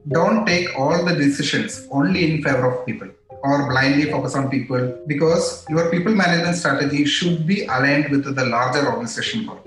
Don't take all the decisions only in favor of people or blindly focus on people, because your people management strategy should be aligned with the larger organization goal.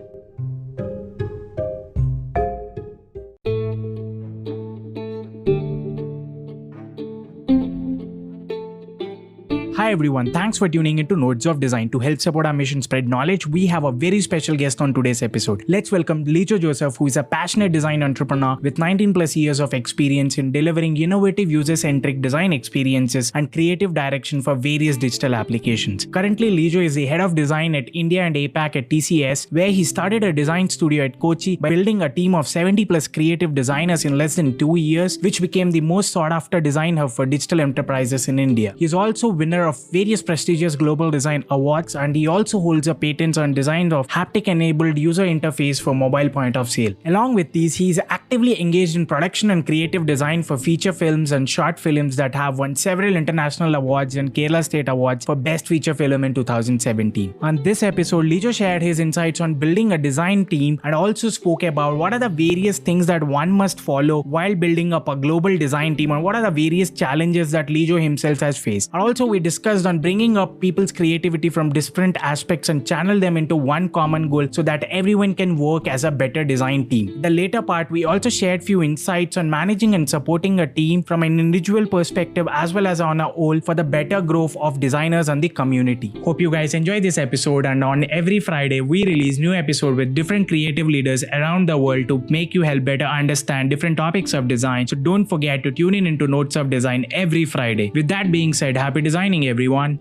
Hi everyone, thanks for tuning into Nodes of Design. To help support our mission spread knowledge, we have a very special guest on today's episode. Let's welcome Lijo Joseph, who is a passionate design entrepreneur with 19 plus years of experience in delivering innovative user-centric design experiences and creative direction for various digital applications. Currently, Lijo is the head of design at India and APAC at TCS, where he started a design studio at Kochi by building a team of 70 plus creative designers in less than 2 years, which became the most sought after design hub for digital enterprises in India. He is also winner of various prestigious global design awards, and he also holds a patent on design of Haptic-Enabled User Interface for mobile point of sale. Along with these, he is actively engaged in production and creative design for feature films and short films that have won several international awards and Kerala State Awards for Best Feature Film in 2017. On this episode, Lijo shared his insights on building a design team and also spoke about what are the various things that one must follow while building up a global design team and what are the various challenges that Lijo himself has faced. And also, we discussed on bringing up people's creativity from different aspects and channel them into one common goal so that everyone can work as a better design team. In the later part, we also shared few insights on managing and supporting a team from an individual perspective as well as on a whole for the better growth of designers and the community. Hope you guys enjoy this episode, and on every Friday we release new episode with different creative leaders around the world to make you help better understand different topics of design. So don't forget to tune in into Notes of Design every Friday. With that being said, happy designing everyone.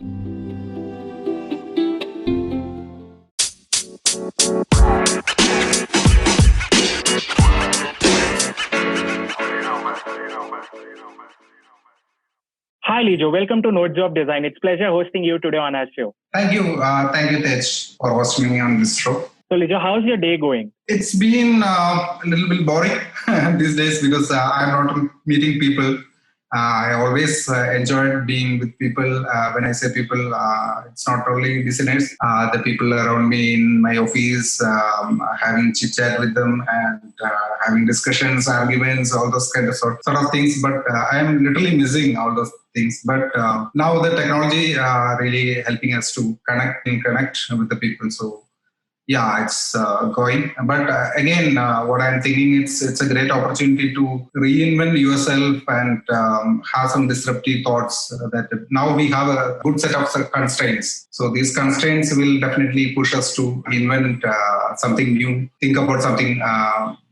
Hi Lijo, welcome to Nodes of Design. It's a pleasure hosting you today on our show. Thank you, Tej, for hosting me on this show. So Lijo, how's your day going? It's been a little bit boring these days because I'm not meeting people. I always enjoyed being with people. When I say people, it's not only listeners, the people around me in my office, having chit chat with them and having discussions, arguments, all those kind of sort of things. But I am literally missing all those things. But now the technology really helping us to connect with the people. So yeah, it's going. But again, what I'm thinking, it's a great opportunity to reinvent yourself and have some disruptive thoughts that now we have a good set of constraints. So these constraints will definitely push us to invent something new, think about something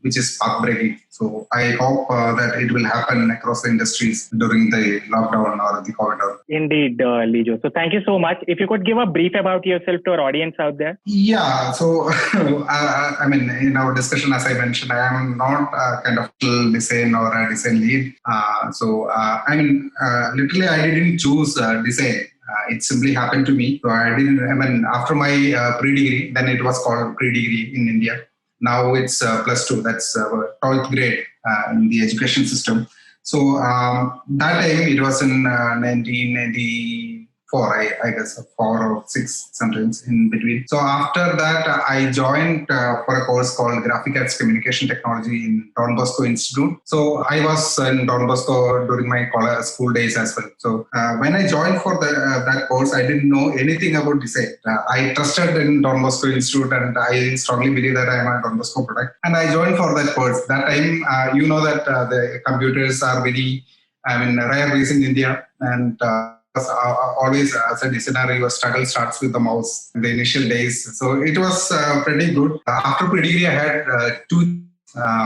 which is path-breaking. So I hope that it will happen across the industries during the lockdown or the COVID. Indeed, Lijo. So thank you so much. If you could give a brief about yourself to our audience out there. Yeah. So I mean, in our discussion, as I mentioned, I am not a kind of design or a design lead. Literally, I didn't choose design. It simply happened to me. So after my pre-degree, then it was called pre-degree in India. Now it's plus 2, that's 12th grade in the education system. So that time it was in 1994, I guess, 4 or 6 sometimes in between. So after that, I joined for a course called Graphic Arts Communication Technology in Don Bosco Institute. So I was in Don Bosco during my school days as well. So when I joined for that course, I didn't know anything about design. I trusted in Don Bosco Institute and I strongly believe that I am a Don Bosco product. And I joined for that course. That time, that the computers are very, rare in India. And always as a designer, your struggle starts with the mouse in the initial days. So it was pretty good. After pre-degree, I had 2.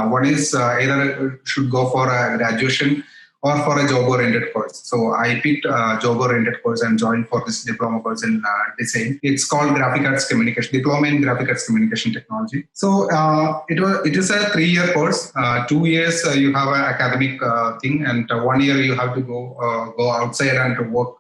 One is either should go for a graduation or for a job-oriented course. So I picked a job-oriented course and joined for this diploma course in design. It's called Graphic Arts Communication, Diploma in Graphic Arts Communication Technology. So it is a 3-year course. 2 years you have an academic thing, and 1 year you have to go outside and work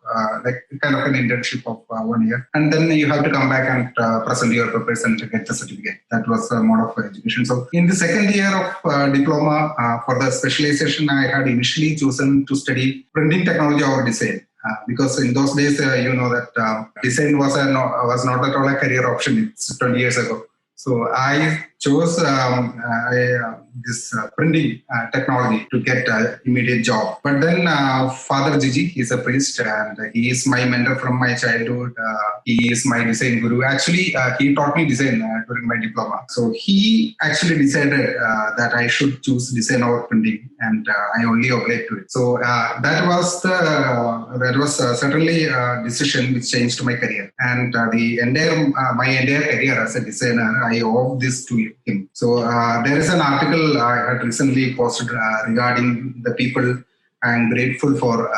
like kind of an internship of 1 year. And then you have to come back and present your papers and get the certificate. That was the mode of education. So in the second year of diploma, for the specialization, I had initially chosen to study printing technology or design. Because in those days, that design was not at all a career option. It's 20 years ago. So I chose this printing technology to get immediate job. But then Father Gigi, he's a priest and he is my mentor from my childhood. He is my design guru. Actually, he taught me design during my diploma. So he actually decided that I should choose design over printing, and I only applied to it. So that was certainly a decision which changed my career. And my entire career as a designer, I owe this to him. So there is an article I had recently posted regarding the people I'm grateful for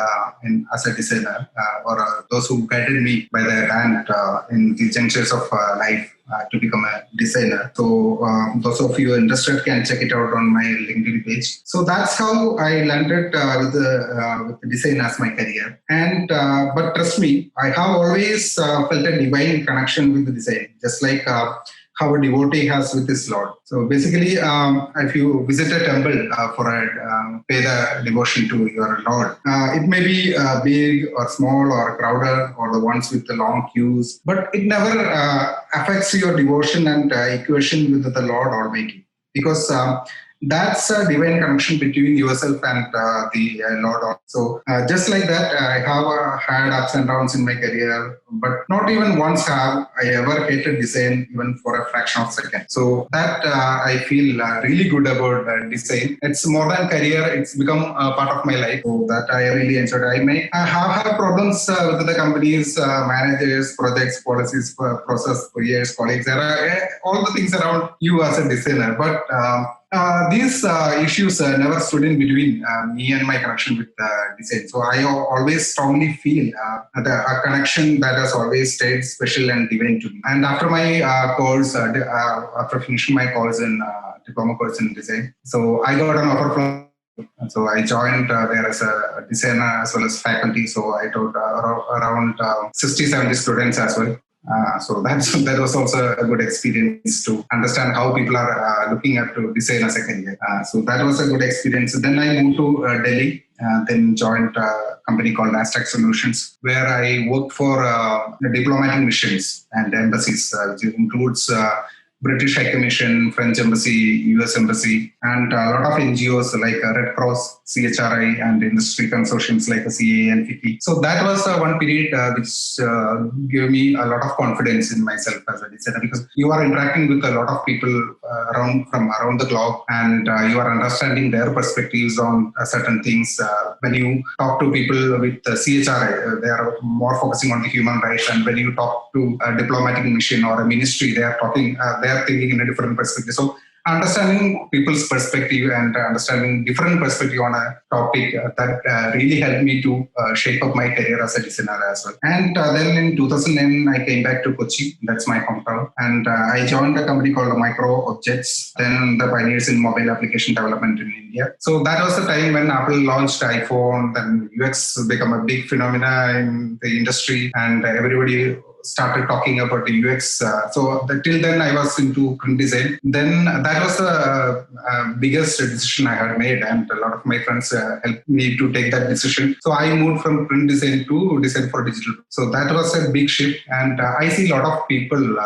as a designer, or those who guided me by their hand in the junctures of life to become a designer. So those of you interested can check it out on my LinkedIn page. So that's how I landed with design as my career. And but trust me, I have always felt a divine connection with the design, just like how a devotee has with his Lord. So basically, if you visit a temple pay the devotion to your Lord, it may be big or small or crowded or the ones with the long queues, but it never affects your devotion and equation with the Lord Almighty, because that's a divine connection between yourself and the Lord. So just like that, I have had ups and downs in my career, but not even once have I ever hated design, even for a fraction of a second. So that I feel really good about design. It's more than career, it's become a part of my life. So that I really enjoyed. I have had problems with the companies, managers, projects, policies, process, peers, colleagues. There are all the things around you as a designer, but these issues never stood in between me and my connection with design. So I always strongly feel a connection that has always stayed special and divine to me. And after my course, after finishing my course in diploma course in design, so I got an offer from. So I joined there as a designer as well as faculty. So I taught around 60-70 students as well. So that was also a good experience to understand how people are looking at to design as a career. So that was a good experience. Then I moved to Delhi, then joined a company called Aztec Solutions, where I worked for diplomatic missions and embassies, which includes British High Commission, French Embassy, US Embassy, and a lot of NGOs like Red Cross, CHRI, and industry consortiums like CA and FICCI. So that was one period which gave me a lot of confidence in myself as a designer, because you are interacting with a lot of people from around the globe, and you are understanding their perspectives on certain things. When you talk to people with CHRI, they are more focusing on the human rights, and when you talk to a diplomatic mission or a ministry, they are thinking in a different perspective. So understanding people's perspective and understanding different perspective on a topic that really helped me to shape up my career as a designer as well. And then in 2009, I came back to Kochi. That's my hometown. And I joined a company called Micro Objects, then the pioneers in mobile application development in India. So that was the time when Apple launched iPhone, then UX became a big phenomena in the industry, and everybody started talking about the UX. So till then I was into print design. Then that was the biggest decision I had made, and a lot of my friends helped me to take that decision. So I moved from print design to design for digital. So that was a big shift, and I see a lot of people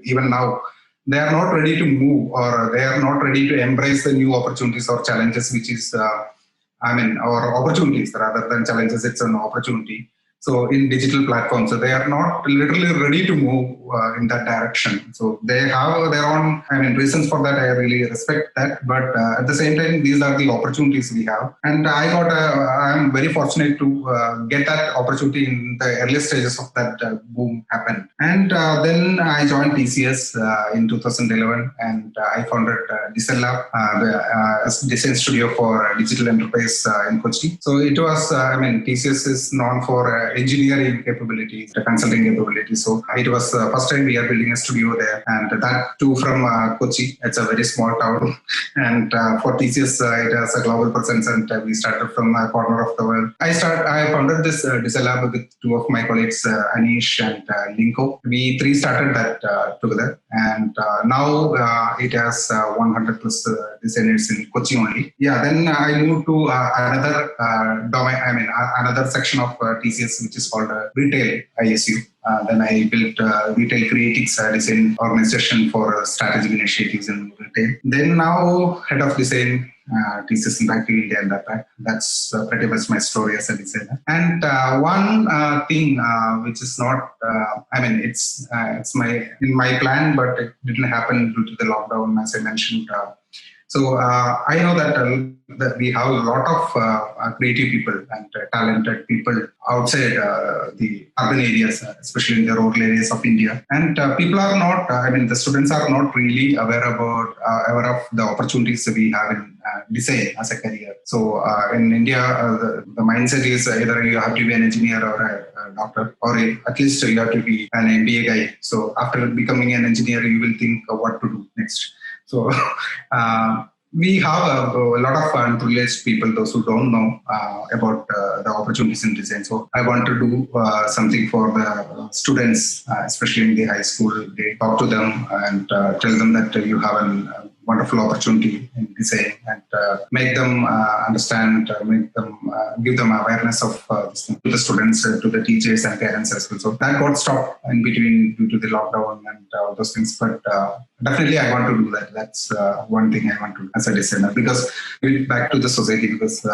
even now, they are not ready to move, or they are not ready to embrace the new opportunities or challenges, which is, or opportunities rather than challenges, it's an opportunity. So in digital platforms, so they are not literally ready to move in that direction. So they have their own, reasons for that. I really respect that. But at the same time, these are the opportunities we have. And I'm very fortunate to get that opportunity in the early stages of that boom happened. And then I joined TCS in 2011, and I founded Design Lab, the design studio for digital enterprise in Kochi. So it was, TCS is known for engineering capabilities, the consulting capabilities. So it was the first time we are building a studio there, and that too from Kochi. It's a very small town, and for TCS it has a global presence, and we started from a corner of the world. I founded this design lab with two of my colleagues, Anish and Lijo. We three started that together, and now it has 100 plus designers in Kochi only. Yeah, then I moved to another domain, another section of TCS years, which is called Retail ISU. Then I built Retail Creatives Design organization for strategic initiatives in retail. Then now head of design thesis in back to India and APAC. That's pretty much my story as a designer. And one thing which is not, it's in my plan, but it didn't happen due to the lockdown, as I mentioned. So I know that we have a lot of creative people and talented people outside the urban areas, especially in the rural areas of India. And people are not, the students are not really aware of the opportunities we have in design as a career. So in India, the mindset is either you have to be an engineer or a doctor, or at least you have to be an MBA guy. So after becoming an engineer, you will think of what to do next. So we have a lot of unprivileged people, those who don't know about the opportunities in design. So I want to do something for the students, especially in the high school. They talk to them and tell them that you have a wonderful opportunity in design, and make them understand, give them awareness of this thing to the students, to the teachers and parents as well. So that got stopped in between due to the lockdown and all those things. But definitely I want to do that. That's one thing I want to do as a designer, because give back to the society, because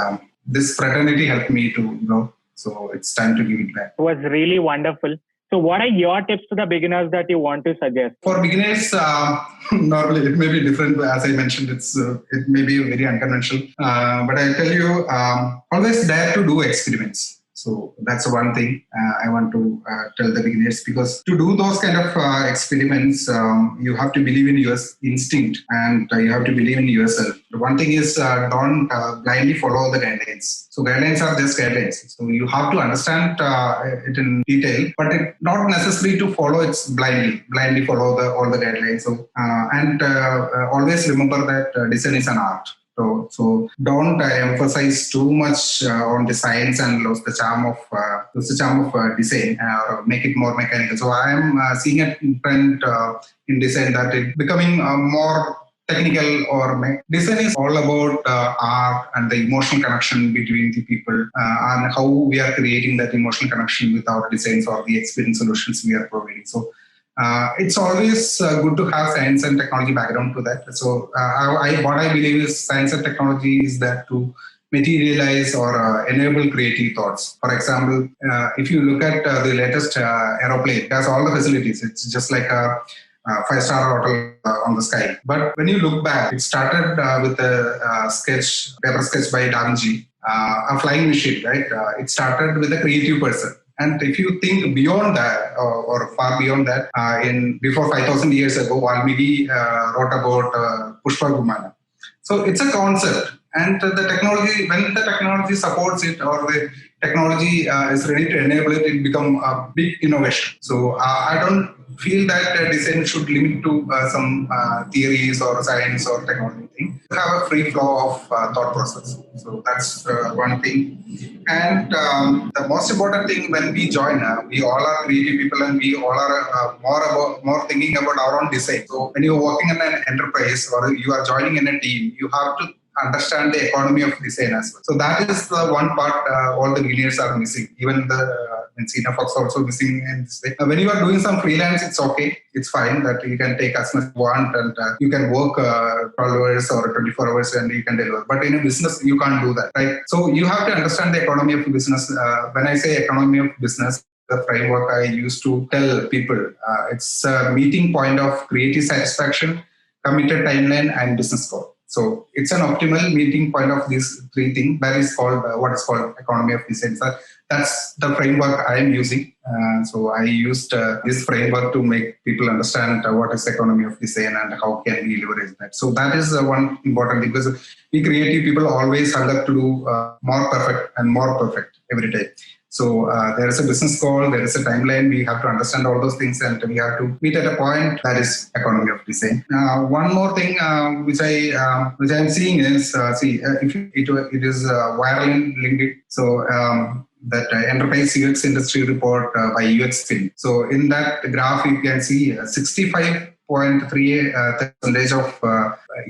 this fraternity helped me to grow. So it's time to give it back. It was really wonderful. So what are your tips to the beginners that you want to suggest? For beginners, normally it may be different. As I mentioned, it may be very unconventional. But I'll tell you, always dare to do experiments. So that's one thing I want to tell the beginners, because to do those kind of experiments, you have to believe in your instinct, and you have to believe in yourself. The one thing is don't blindly follow the guidelines. So guidelines are just guidelines. So you have to understand it in detail, but it's not necessary to follow it blindly follow all the guidelines. So always remember that design is an art. So don't emphasize too much on the science and lose the charm of design, or make it more mechanical. So I am seeing a trend in design that it becoming more technical, or design is all about art and the emotional connection between the people, and how we are creating that emotional connection with our designs or the experience solutions we are providing. So it's always good to have science and technology background to that. So what I believe is science and technology is that to materialize or enable creative thoughts. For example, if you look at the latest aeroplane, it has all the facilities. It's just like a 5-star hotel on the sky. But when you look back, it started with a paper sketch by Da Vinci, a flying machine, right? It started with a creative person. And if you think beyond that, or far beyond that, before 5,000 years ago, Valmiki wrote about Pushpa Vimana. So it's a concept, and the technology, when the technology supports it, or the technology is ready to enable it, it becomes a big innovation. So I don't feel that design should limit to some theories or science or technology thing. Have a free flow of thought process. So that's one thing. And the most important thing when we join, we all are creative people, and we all are more thinking about our own design. So when you're working in an enterprise or you are joining in a team, you have to understand the economy of design as well. So that is the one part all the beginners are missing. Even the Sina folks also missing in this way. When you are doing some freelance, it's okay. It's fine that you can take as much as you want, and you can work 12 hours or 24 hours and you can deliver. But in a business, you can't do that, right? So you have to understand the economy of business. When I say economy of business, the framework I used to tell people, it's a meeting point of creative satisfaction, committed timeline, and business goal. So it's an optimal meeting point of these three things. That is called what is called economy of design. So that's the framework I am using. So I used this framework to make people understand what is economy of design and how can we leverage that. So that is one important thing, because we creative people always hunger to do more perfect every day. So there is a business goal, there is a timeline. We have to understand all those things, and we have to meet at a point. That is economy of design. One more thing which I am seeing is if it is wirely linked. So that enterprise UX industry report by UX Fin. So in that graph, you can see 65% percentage of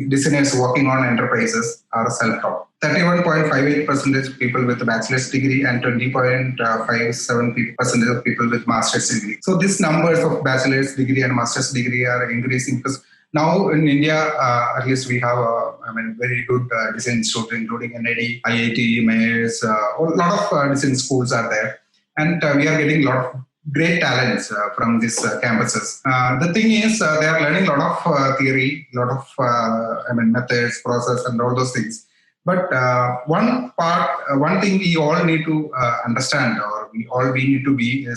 designers working on enterprises are self-taught. 31.58% of people with a bachelor's degree and 20.57% of people with master's degree. So these numbers of bachelor's degree and master's degree are increasing because now in India, at least we have very good design institute, including NID, IIT, Mayors, a lot of design schools are there. And we are getting a lot of great talents from these campuses. The thing is, they are learning a lot of theory, a lot of methods, process, and all those things. But one thing we all need to understand, or we need to be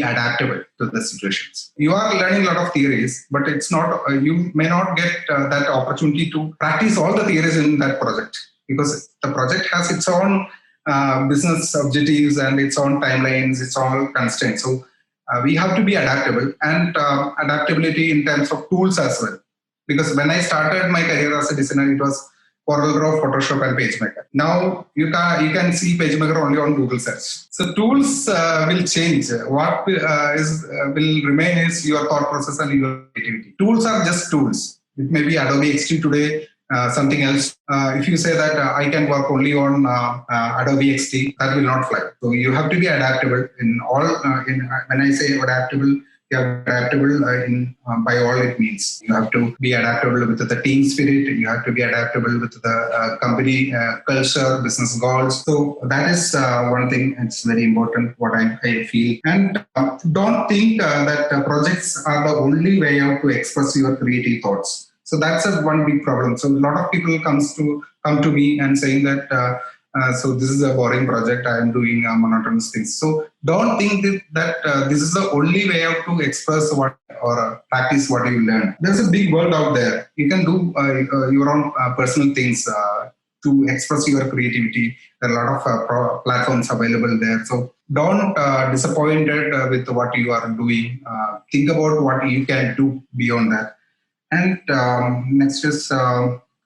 adaptable to the situations. You are learning a lot of theories, but it's not. You may not get that opportunity to practice all the theories in that project because the project has its own business objectives and its own timelines, its own constraints. So we have to be adaptable and adaptability in terms of tools as well. Because when I started my career as a designer, it was CorelDRAW, Photoshop, and PageMaker. Now you can see PageMaker only on Google search. So tools will change. What will remain is your thought process and your creativity. Tools are just tools. It may be Adobe XD today. Something else. If you say that I can work only on Adobe XD, that will not fly. So you have to be adaptable in all. When I say adaptable, you have to be adaptable by all it means. You have to be adaptable with the team spirit. You have to be adaptable with the company culture, business goals. So that is one thing. It's very important. What I feel, and don't think that projects are the only way out to express your creative thoughts. So that's one big problem. So a lot of people come to me and saying that, so this is a boring project. I am doing monotonous things. So don't think that this is the only way out to express what or practice what you learn. There's a big world out there. You can do your own personal things to express your creativity. There are a lot of platforms available there. So don't disappointed with what you are doing. Think about what you can do beyond that. And next is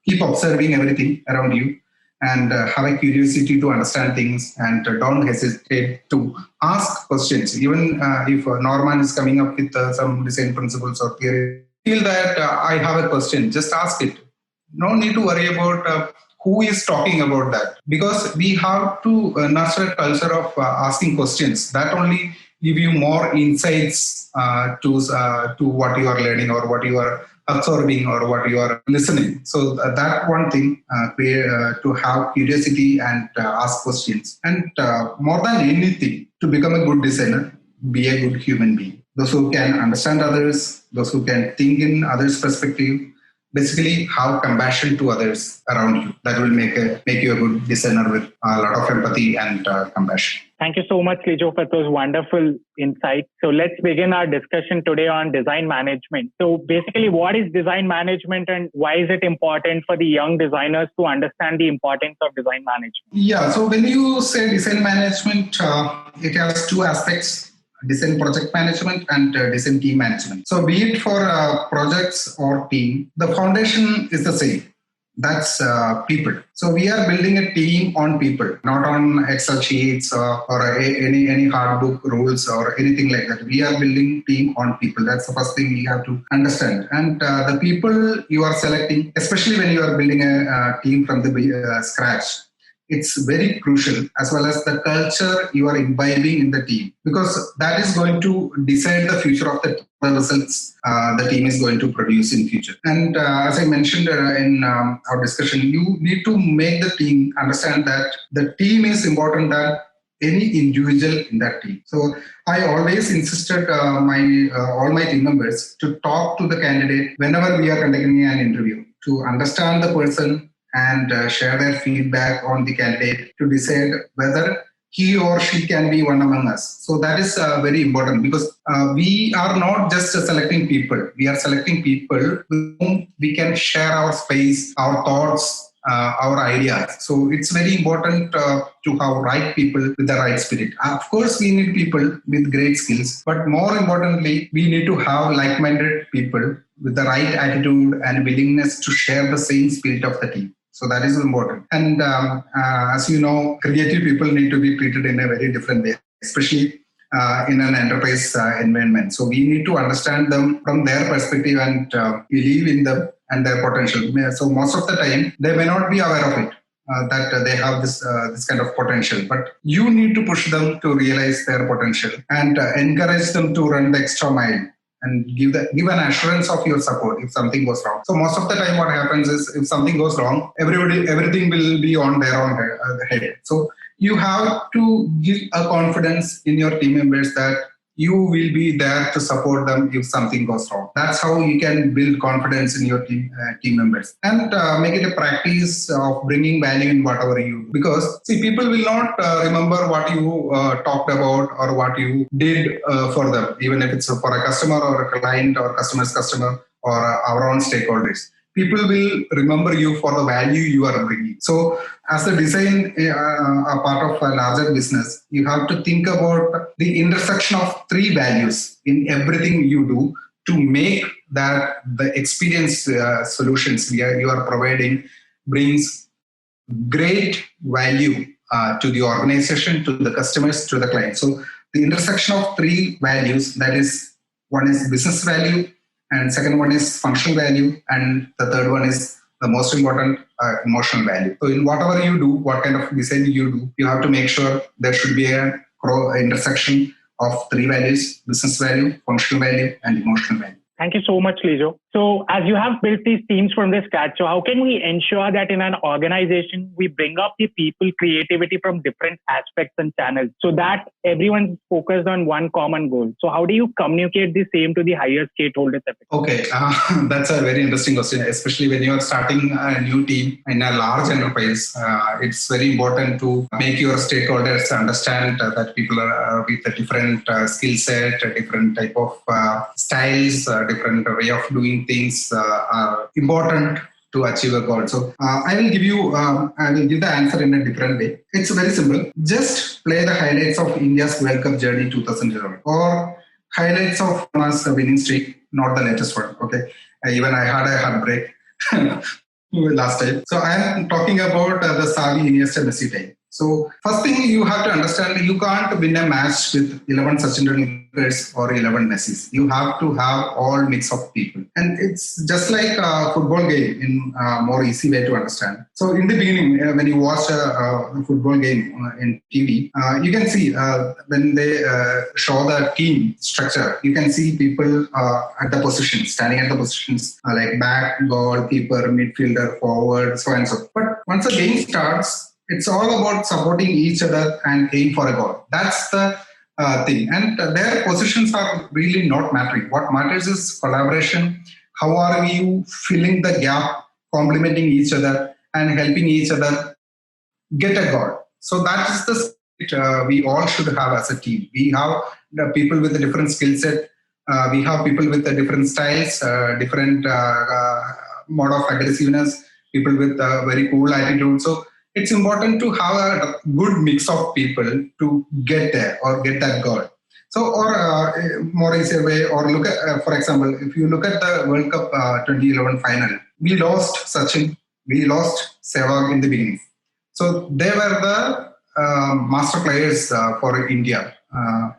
keep observing everything around you and have a curiosity to understand things and don't hesitate to ask questions. Even if Norman is coming up with some design principles or theory, feel that I have a question, just ask it. No need to worry about who is talking about that, because we have to nurture a culture of asking questions. That only give you more insights to what you are learning or what you are absorbing or what you are listening. So that one thing, to have curiosity and ask questions. And more than anything, to become a good designer, be a good human being. Those who can understand others, those who can think in others' perspective, basically have compassion to others around you. That will make you a good designer with a lot of empathy and compassion. Thank you so much, Lijo, for those wonderful insights. So let's begin our discussion today on design management. So basically, what is design management and why is it important for the young designers to understand the importance of design management? Yeah, so when you say design management, it has two aspects. Design project management and design team management. So be it for projects or team, the foundation is the same. That's people. So we are building a team on people, not on Excel sheets or any hard book rules or anything like that. We are building team on people. That's the first thing we have to understand. And the people you are selecting, especially when you are building a team from the scratch, it's very crucial, as well as the culture you are imbibing in the team, because that is going to decide the future of the results the team is going to produce in future. And as I mentioned in our discussion, you need to make the team understand that the team is important than any individual in that team. So I always insisted all my team members to talk to the candidate whenever we are conducting an interview, to understand the person and share their feedback on the candidate to decide whether he or she can be one among us. So that is very important, because we are not just selecting people. We are selecting people with whom we can share our space, our thoughts, our ideas. So it's very important to have right people with the right spirit. Of course, we need people with great skills, but more importantly, we need to have like-minded people with the right attitude and willingness to share the same spirit of the team. So that is important. And as you know, creative people need to be treated in a very different way, especially in an enterprise environment. So we need to understand them from their perspective and believe in them and their potential. So most of the time, they may not be aware of it. That they have this kind of potential, but you need to push them to realize their potential and encourage them to run the extra mile and give an assurance of your support if something goes wrong. So most of the time, what happens is if something goes wrong, everything will be on their own head. So you have to give a confidence in your team members that you will be there to support them if something goes wrong. That's how you can build confidence in your team members and make it a practice of bringing value in whatever you do. Because see, people will not remember what you talked about or what you did for them, even if it's for a customer or a client or customer's customer or our own stakeholders. People will remember you for the value you are bringing. So as a design, a part of a larger business, you have to think about the intersection of three values in everything you do to make that the experience solutions you are providing brings great value to the organization, to the customers, to the client. So the intersection of three values, that is, one is business value, and second one is functional value, and the third one is the most important, emotional value. So in whatever you do, what kind of design you do, you have to make sure there should be an intersection of three values: business value, functional value, and emotional value. Thank you so much, Lijo. So as you have built these teams from the scratch, so how can we ensure that in an organization, we bring up the people creativity from different aspects and channels so that everyone's focused on one common goal? So how do you communicate the same to the higher stakeholders? Okay, that's a very interesting question, especially when you are starting a new team in a large enterprise. It's very important to make your stakeholders understand that people are with a different skill set, a different type of styles, different way of doing things are important to achieve a goal. So I will give the answer in a different way. It's very simple. Just play the highlights of India's World Cup journey 2011 or highlights of Mana's winning streak, not the latest one. Okay, even I had a heartbreak last time. So I am talking about the Xavi, Iniesta, Messi time. So first thing you have to understand, you can't win a match with 11 Sachin Tendulkars or 11 Messis. You have to have all mix of people. And it's just like a football game in a more easy way to understand. So in the beginning, when you watch a football game in TV, you can see when they show the team structure, you can see people at the positions, standing at the positions like back, goal, keeper, midfielder, forward, so and so. But once the game starts, it's all about supporting each other and aim for a goal. That's the thing. And their positions are really not mattering. What matters is collaboration. How are you filling the gap, complementing each other and helping each other get a goal? So that is the spirit we all should have as a team. We have the people with a different skill set. We have people with different styles, different mode of aggressiveness, people with a very cool attitude. So it's important to have a good mix of people to get there or get that goal. So, or more easier way, or look at, for example, if you look at the World Cup 2011 final, we lost Sachin, we lost Sehwag in the beginning. So they were the master players for India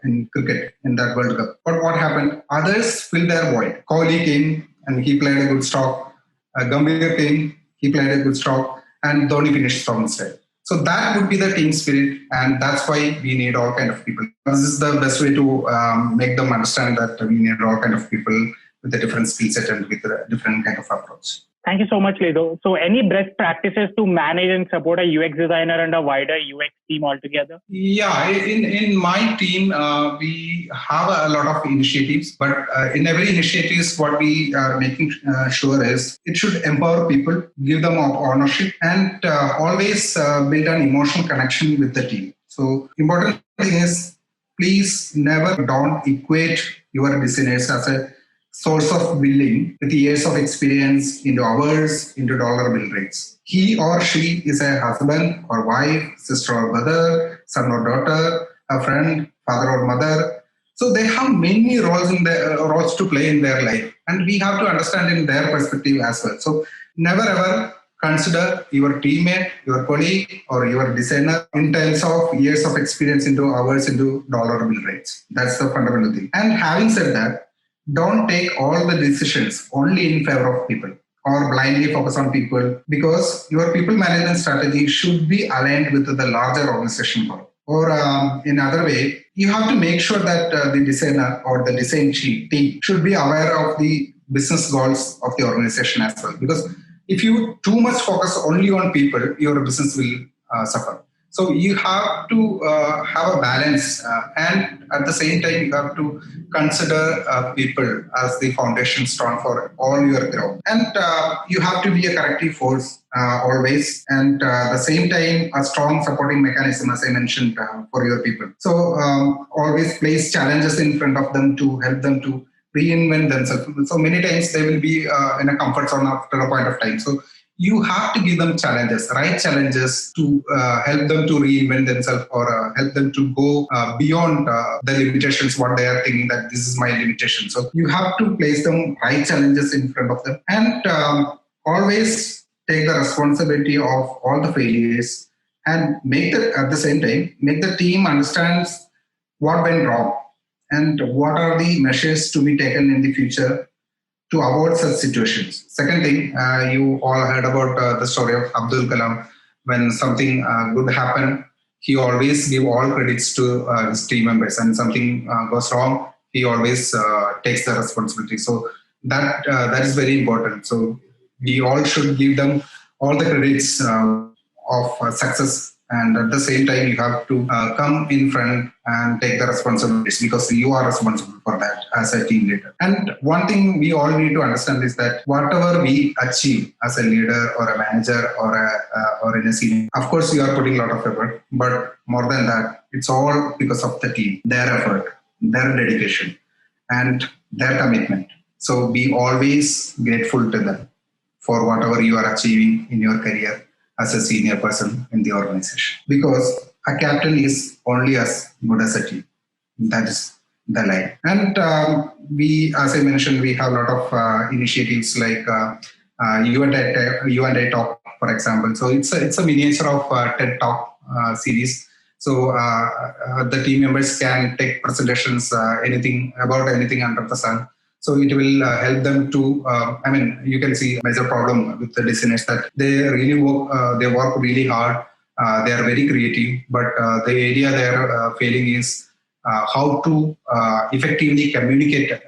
in cricket in that World Cup. But what happened? Others filled their void. Kohli came and he played a good stroke. Gambhir came, he played a good stroke. And Dhoni finished strong instead. So that would be the team spirit, and that's why we need all kind of people. This is the best way to make them understand that we need all kind of people with a different skill set and with a different kind of approach. Thank you so much, Lijo. So any best practices to manage and support a UX designer and a wider UX team altogether? Yeah, in my team, we have a lot of initiatives, but in every initiatives, what we are making sure is it should empower people, give them ownership, and always build an emotional connection with the team. So important thing is, please never don't equate your designers as a source of billing with years of experience into hours, into dollar bill rates. He or she is a husband or wife, sister or brother, son or daughter, a friend, father or mother. So they have many roles to play in their life, and we have to understand in their perspective as well. So never ever consider your teammate, your colleague, or your designer in terms of years of experience into hours into dollar bill rates. That's the fundamental thing. And having said that, don't take all the decisions only in favor of people or blindly focus on people, because your people management strategy should be aligned with the larger organization goal. Or in other way, you have to make sure that the designer or the design team should be aware of the business goals of the organization as well. Because if you too much focus only on people, your business will suffer. So you have to have a balance, and at the same time, you have to consider people as the foundation stone for all your growth. And you have to be a corrective force always, and at the same time, a strong supporting mechanism, as I mentioned, for your people. So always place challenges in front of them to help them to reinvent themselves. So many times they will be in a comfort zone after a point of time. So you have to give them challenges, right challenges, to help them to reinvent themselves or help them to go beyond the limitations, what they are thinking that this is my limitation. So you have to place them right challenges in front of them, and always take the responsibility of all the failures, and at the same time, make the team understands what went wrong and what are the measures to be taken in the future to avoid such situations. Second thing, you all heard about the story of Abdul Kalam. When something good happened, he always give all credits to his team members, and something goes wrong, he always takes the responsibility. So that is very important. So we all should give them all the credits of success. And at the same time, you have to come in front and take the responsibilities, because you are responsible for that as a team leader. And one thing we all need to understand is that whatever we achieve as a leader or a manager or in a senior, of course, you are putting a lot of effort. But more than that, it's all because of the team, their effort, their dedication, and their commitment. So be always grateful to them for whatever you are achieving in your career as a senior person in the organization, because a captain is only as good as a team. That is the line. And we, as I mentioned, we have a lot of initiatives like you and I Talk, for example. So it's a miniature of TED Talk series. So the team members can take presentations anything under the sun. So it will help them to, you can see a major problem with the designers that they really work really hard. They are very creative, but the area they are failing is how to effectively communicate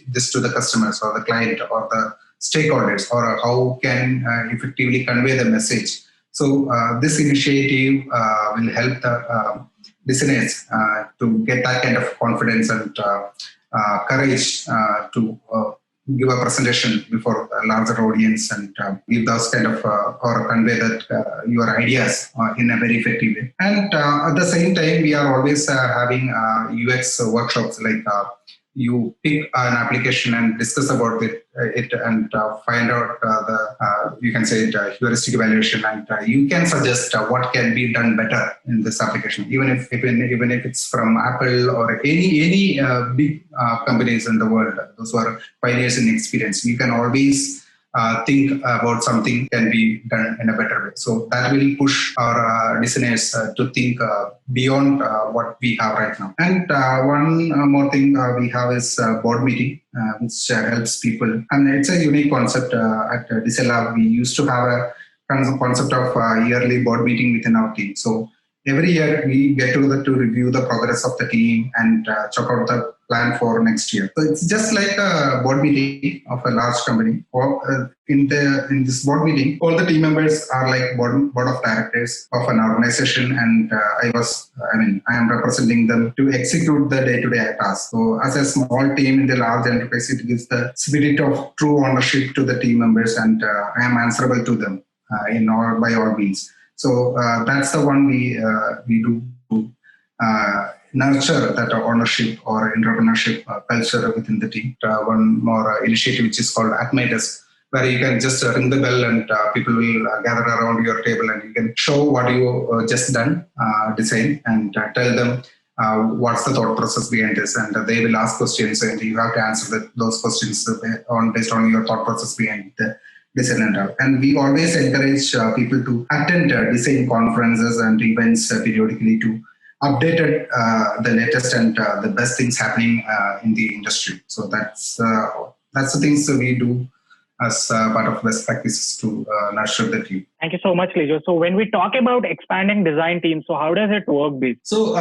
this to the customers or the client or the stakeholders, or how can effectively convey the message. So this initiative will help the designers to get that kind of confidence and courage to give a presentation before a larger audience and give those kind of or convey that your ideas in a very effective way. And at the same time, we are always having UX workshops, like you pick an application and discuss about it and find out you can say heuristic evaluation, and you can suggest what can be done better in this application, even if it's from Apple or any big companies in the world, those who are pioneers in experience. You can always think about something can be done in a better way. So that will push our listeners to think beyond what we have right now. And one more thing we have is board meeting, which helps people. And it's a unique concept at Lab. We used to have a concept of yearly board meeting within our team. So every year we get together to review the progress of the team and check out the plan for next year. So it's just like a board meeting of a large company. In this board meeting, all the team members are like board of directors of an organization, and I am representing them to execute the day-to-day tasks. So as a small team in the large enterprise, it gives the spirit of true ownership to the team members, and I am answerable to them by all means. So that's the one we do to nurture that ownership or entrepreneurship culture within the team. One more initiative which is called At My Desk, where you can just ring the bell and people will gather around your table, and you can show what you just done, design, and tell them what's the thought process behind this, and they will ask questions, and you have to answer those questions based on your thought process behind the design and all. And we always encourage people to attend design conferences and events periodically to update the latest and the best things happening in the industry. So that's the things that we do as part of best practices to nurture the team. Thank you so much, Lijo. So when we talk about expanding design teams, so how does it work, basically? So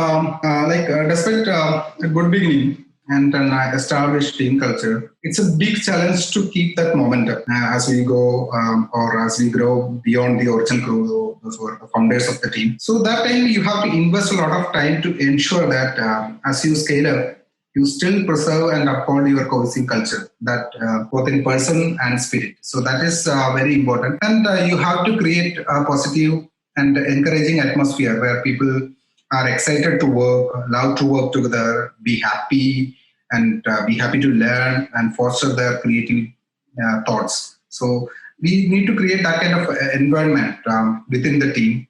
despite a good beginning and an established team culture, it's a big challenge to keep that momentum as we go or as we grow beyond the original crew, those who are the founders of the team. So that time you have to invest a lot of time to ensure that as you scale up, you still preserve and uphold your cohesive culture, that both in person and spirit. So that is very important. And you have to create a positive and encouraging atmosphere where people are excited to work, love to work together, be happy, and be happy to learn and foster their creative thoughts. So we need to create that kind of environment within the team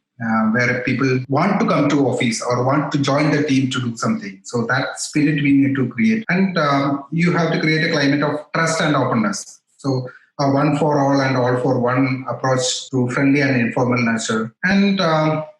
where people want to come to office or want to join the team to do something. So that spirit we need to create. And you have to create a climate of trust and openness. So a one for all and all for one approach to friendly and informal nurture. And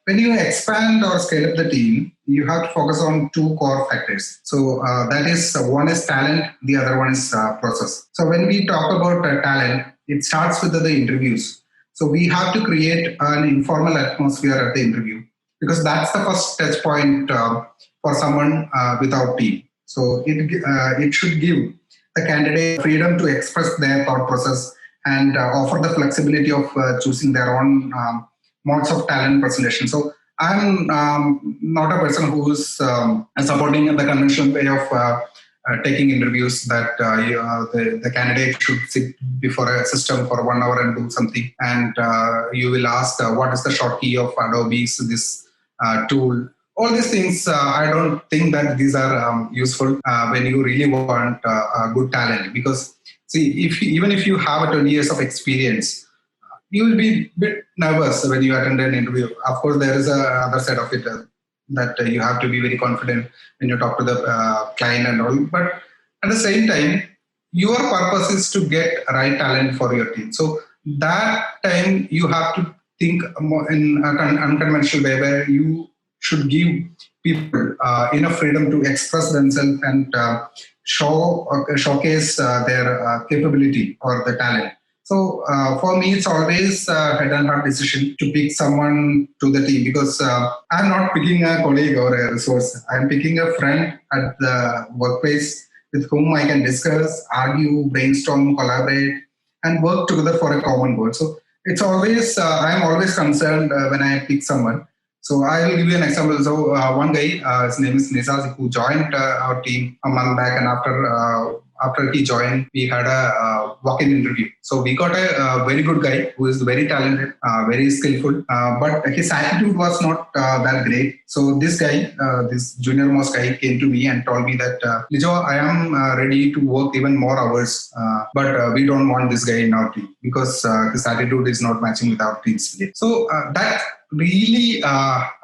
when you expand or scale up the team, you have to focus on two core factors. So that is, one is talent, the other one is process. So when we talk about talent, it starts with the interviews. So we have to create an informal atmosphere at the interview because that's the first touch point for someone without team. So it should give the candidate freedom to express their thought process and offer the flexibility of choosing their own modes of talent presentation. So I'm not a person who is supporting the conventional way of taking interviews that the candidate should sit before a system for 1 hour and do something. And you will ask, what is the shortcut of Adobe's this tool? All these things, I don't think that these are useful when you really want a good talent. Because see, even if you have 20 years of experience, you will be a bit nervous when you attend an interview. Of course, there is another side of it that you have to be very confident when you talk to the client and all. But at the same time, your purpose is to get right talent for your team. So that time you have to think more in an unconventional way where you should give people enough freedom to express themselves and showcase their capability or the talent. So for me, it's always a head and heart decision to pick someone to the team because I'm not picking a colleague or a resource. I'm picking a friend at the workplace with whom I can discuss, argue, brainstorm, collaborate, and work together for a common goal. So it's always, I'm always concerned when I pick someone. So I will give you an example. So one guy, his name is Nizaz, who joined our team a month back, and after he joined, we had a walk-in interview. So we got a very good guy who is very talented, very skillful, but his attitude was not that great. So this guy, this junior most guy, came to me and told me that, Lijo, I am ready to work even more hours, but we don't want this guy in our team because his attitude is not matching with our team spirit. So that really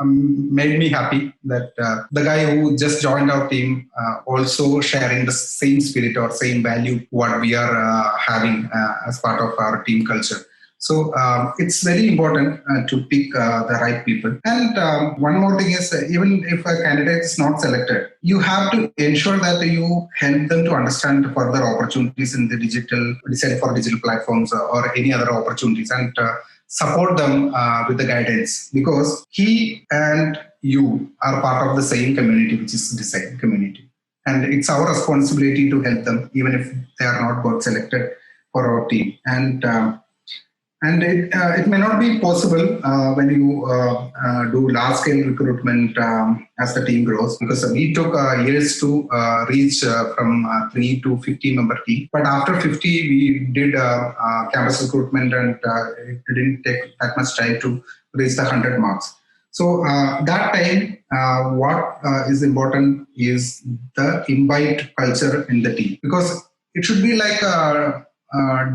made me happy that the guy who just joined our team also sharing the same spirit or same value what we are having as part of our team culture. So it's very important to pick the right people. And one more thing is, even if a candidate is not selected, you have to ensure that you help them to understand further opportunities in the digital platforms or any other opportunities, and support them with the guidance, because he and you are part of the same community, which is the design community. And it's our responsibility to help them, even if they are not got selected for our team. And it may not be possible when you do large-scale recruitment as the team grows, because we took years to reach from 3 to 50 member team. But after 50, we did campus recruitment, and it didn't take that much time to reach the 100 marks. So that time, what is important is the invite culture in the team, because it should be like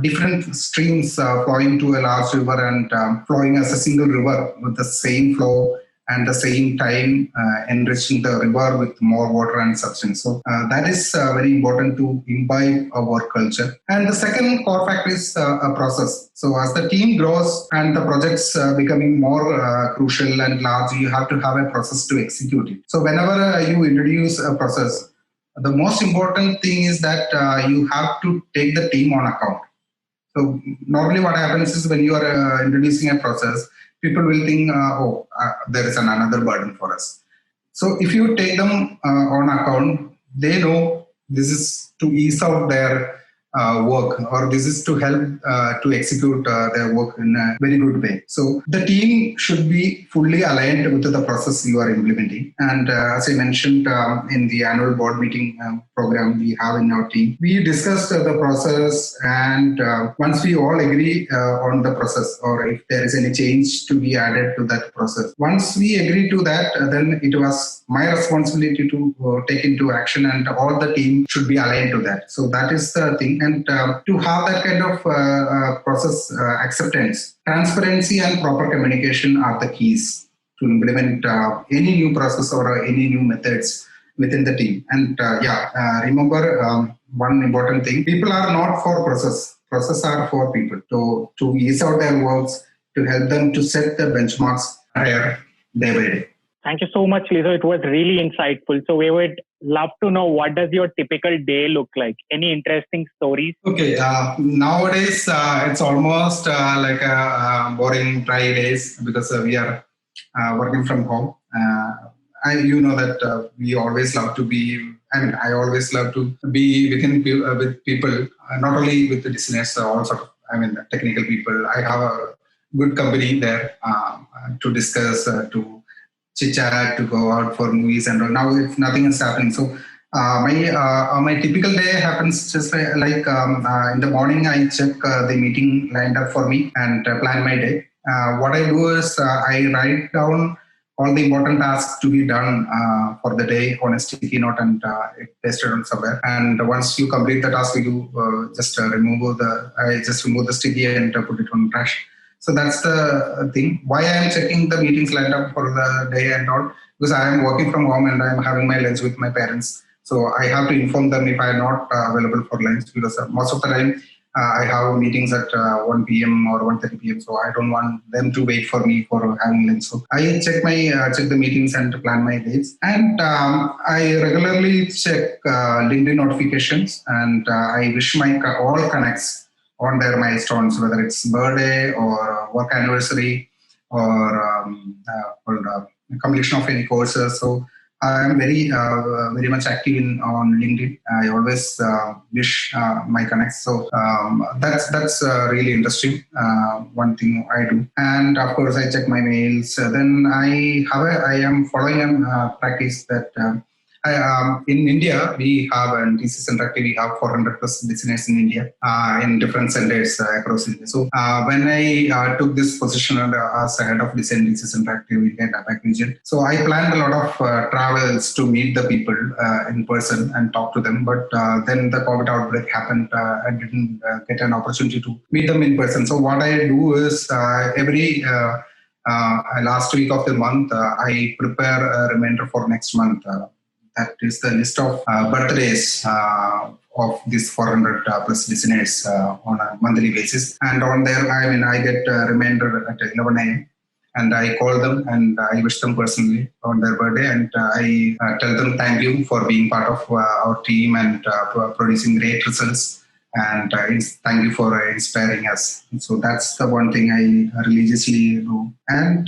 different streams flowing to a large river and flowing as a single river with the same flow and the same time enriching the river with more water and substance. So that is very important to imbibe our work culture. And the second core factor is a process. So as the team grows and the projects becoming more crucial and large, you have to have a process to execute it. So whenever you introduce a process, the most important thing is that you have to take the team on account. So normally what happens is when you are introducing a process, people will think, there is another burden for us. So if you take them on account, they know this is to ease out their work, or this is to help to execute their work in a very good way. So the team should be fully aligned with the process you are implementing. And as I mentioned in the annual board meeting program we have in our team, we discussed the process, and once we all agree on the process, or if there is any change to be added to that process, once we agree to that, then it was my responsibility to take into action, and all the team should be aligned to that. So that is the thing. And to have that kind of process acceptance, transparency and proper communication are the keys to implement any new process or any new methods within the team. And remember one important thing: people are not for process. Process are for people to ease out their works, to help them to set the benchmarks higher day by day. Thank you so much, Lijo. It was really insightful. So we would love to know, what does your typical day look like? Any interesting stories? Okay. Nowadays, it's almost like a boring, dry days, because we are working from home. You know that we always love to be, and I always love to be with people, not only with the designers, also, technical people. I have a good company there to discuss, to chit-chat, to go out for movies and all. Now if nothing is happening. So my typical day happens just like in the morning I check the meeting lined up for me and plan my day. What I do is I write down all the important tasks to be done for the day on a sticky note and paste it on somewhere. And once you complete the task, you just remove the sticky and put it on trash. So that's the thing. Why I am checking the meetings lined up for the day and all, because I am working from home and I am having my lunch with my parents. So I have to inform them if I am not available for lunch, because most of the time I have meetings at 1 p.m. or 1:30 p.m. So I don't want them to wait for me for having lunch. So I check the meetings and plan my days. And I regularly check LinkedIn notifications, and I wish my all connects on their milestones, whether it's birthday or work anniversary or completion of any courses. So I am very much active on LinkedIn. I always wish my connects. So that's really interesting. One thing I do, and of course I check my mails. Then I am following a practice that. In India, we have an TCS Interactive. We have 400 plus listeners in India in different centers across India. So when I took this position as a head of design TCS Interactive in APAC region, so I planned a lot of travels to meet the people in person and talk to them. But then the COVID outbreak happened. I didn't get an opportunity to meet them in person. So what I do is every last week of the month, I prepare a reminder for next month. That is the list of birthdays of these 400 plus listeners on a monthly basis. And on there, I get a reminder at 11 a.m. and I call them and I wish them personally on their birthday. And I tell them thank you for being part of our team and producing great results. And thank you for inspiring us. And so that's the one thing I religiously do. And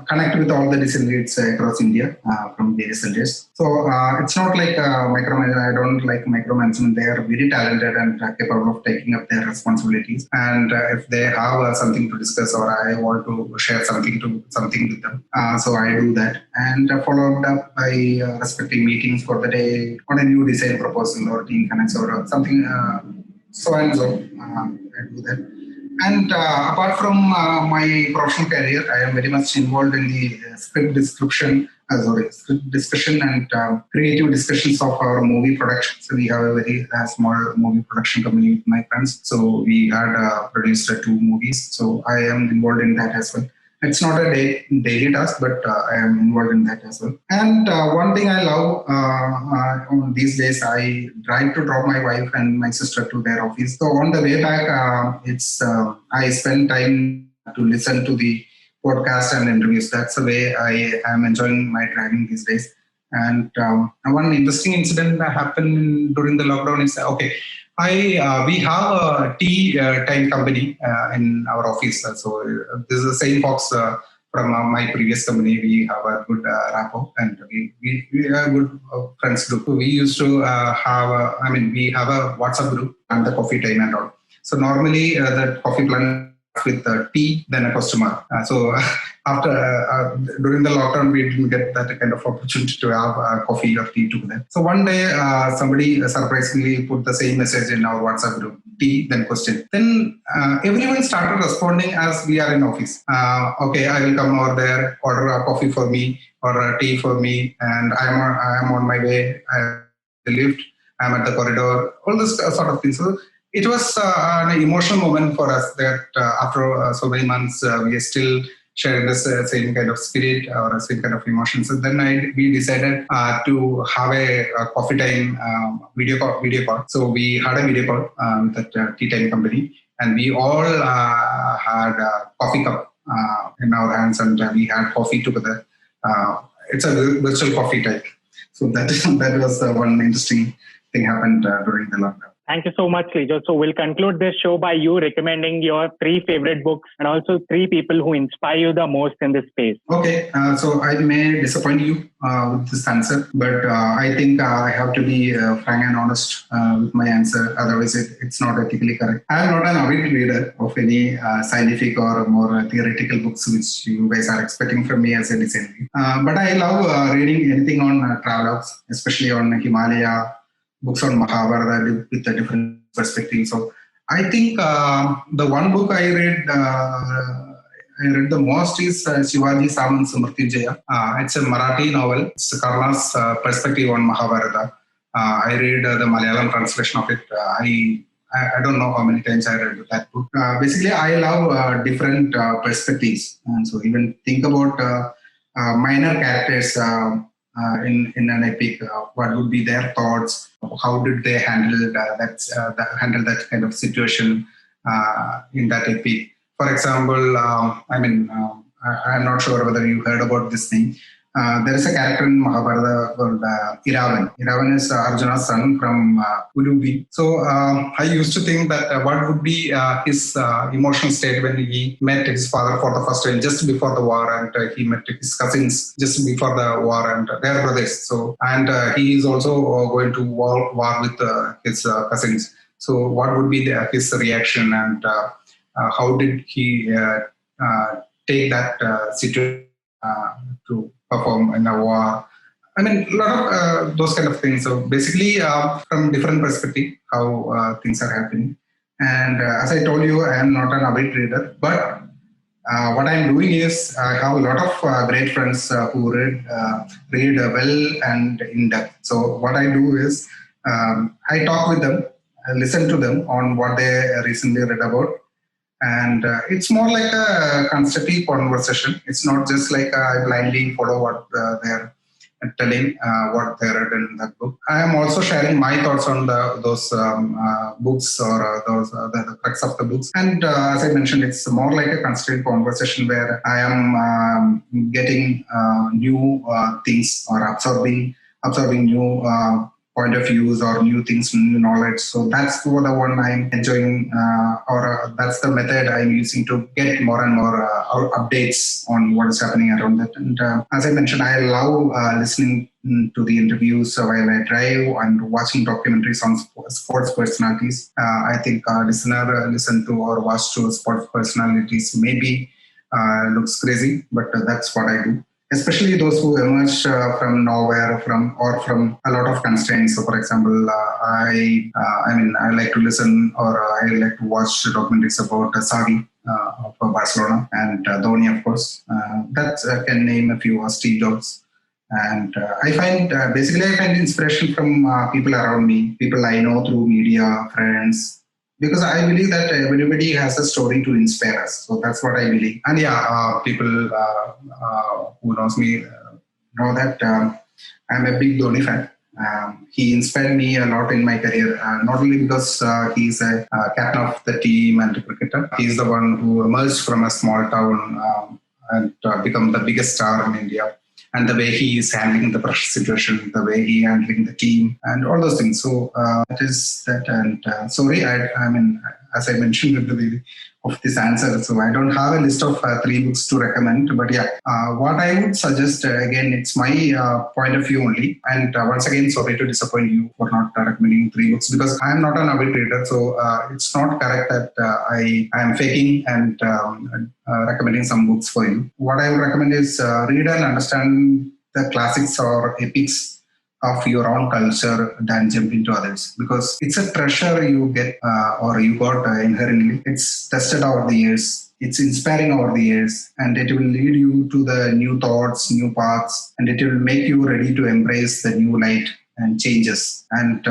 connect with all the design leads across India from various centers. So it's not like micromanagement. I don't like micromanagement. They are very talented and capable of taking up their responsibilities. And if they have something to discuss, or I want to share something with them, so I do that. And followed up by respecting meetings for the day on a new design proposal or team connects or something. So and so, I do that. And apart from my professional career, I am very much involved in the script discussion and creative discussions of our movie production. So we have a very small movie production company with my friends. So we had produced 2 movies. So I am involved in that as well. It's not a daily task, but I am involved in that as well. And one thing I love these days, I drive to drop my wife and my sister to their office. So on the way back, I spend time to listen to the podcast and interviews. That's the way I am enjoying my driving these days. And one interesting incident that happened during the lockdown is we have a tea time company in our office. So this is the same folks from my previous company. We have a good rapport, and we are good friends group. We used to we have a WhatsApp group and the coffee time and all. So normally the coffee plan with tea than a customer. So after during the lockdown, we didn't get that kind of opportunity to have coffee or tea together. So one day, somebody surprisingly put the same message in our WhatsApp group: tea, then question. Then everyone started responding as we are in office. Okay, I will come over there, order a coffee for me or a tea for me, and I am on my way. I have the lift. I'm at the corridor. All this sort of things. So it was an emotional moment for us that after so many months, we are still sharing the same kind of spirit or same kind of emotions. So then we decided to have a coffee time video call. So we had a video call with that tea time company, and we all had a coffee cup in our hands, and we had coffee together. It's a virtual coffee type. So that was one interesting thing happened during the lockdown. Thank you so much, Lijo. So we'll conclude this show by you recommending your 3 favorite books and also 3 people who inspire you the most in this space. Okay, so I may disappoint you with this answer, but I think I have to be frank and honest with my answer. Otherwise, it's not ethically correct. I am not an avid reader of any scientific or more theoretical books which you guys are expecting from me as a designer. But I love reading anything on travelogues, especially on Himalaya, books on Mahabharata with a different perspective. So I think the one book I read the most is Shivaji Samant's Mrityunjaya. It's a Marathi novel. It's Karna's perspective on Mahabharata. I read the Malayalam translation of it. I don't know how many times I read that book. Basically, I love different perspectives. And so even think about minor characters in an epic. What would be their thoughts? How did they handle that kind of situation in that epic? For example, I'm not sure whether you heard about this thing. There is a character in Mahabharata called Iravan. Iravan is Arjuna's son from Ulubi. So I used to think that what would be his emotional state when he met his father for the first time just before the war, and he met his cousins just before the war, and their brothers. So he is also going to war with his cousins. So what would be his reaction, and how did he take that situation to perform in a war? I mean, a lot of those kind of things. So basically, from different perspective, how things are happening. And as I told you, I am not an avid reader, but what I'm doing is I have a lot of great friends who read well and in depth. So what I do is I talk with them, I listen to them on what they recently read about. And it's more like a constructive conversation. It's not just like I blindly follow what they're telling, what they read in that book. I am also sharing my thoughts on those books or the crux of the books. And as I mentioned, it's more like a constructive conversation where I am getting new things or absorbing new point of views or new things, new knowledge. So that's the one I'm enjoying, or that's the method I'm using to get more and more updates on what is happening around that. And as I mentioned, I love listening to the interviews while I drive and watching documentaries on sports personalities. I think listener listen to or watch to sports personalities maybe looks crazy, but that's what I do. Especially those who emerge from nowhere, from a lot of constraints. So, for example, I like to listen or I like to watch documentaries about Xavi of Barcelona and Dhoni, of course. That can name a few, Steve Jobs. And I find inspiration from people around me, people I know through media, friends, because I believe that everybody has a story to inspire us. So that's what I believe. And people who knows me know that I'm a big Dhoni fan. He inspired me a lot in my career, not only because he's a captain of the team and a cricketer. He's the one who emerged from a small town and become the biggest star in India. And the way he is handling the pressure situation, the way he handling the team, and all those things. So that is that. And sorry, I mean, as I mentioned at the beginning of this answer, so I don't have a list of 3 books to recommend. But what I would suggest, again, it's my point of view only. And once again, sorry to disappoint you for not recommending 3 books, because I am not an avid reader. So it's not correct that I am faking and recommending some books for you. What I would recommend is read and understand the classics or epics of your own culture than jump into others, because it's a treasure you get or you got inherently. It's tested over the years. It's inspiring over the years, and it will lead you to the new thoughts, new paths, and it will make you ready to embrace the new light and changes. And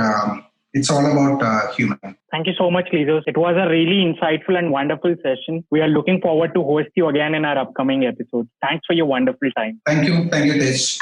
it's all about human. Thank you so much, Lijo. It was a really insightful and wonderful session. We are looking forward to host you again in our upcoming episodes. Thanks for your wonderful time. Thank you, Tej.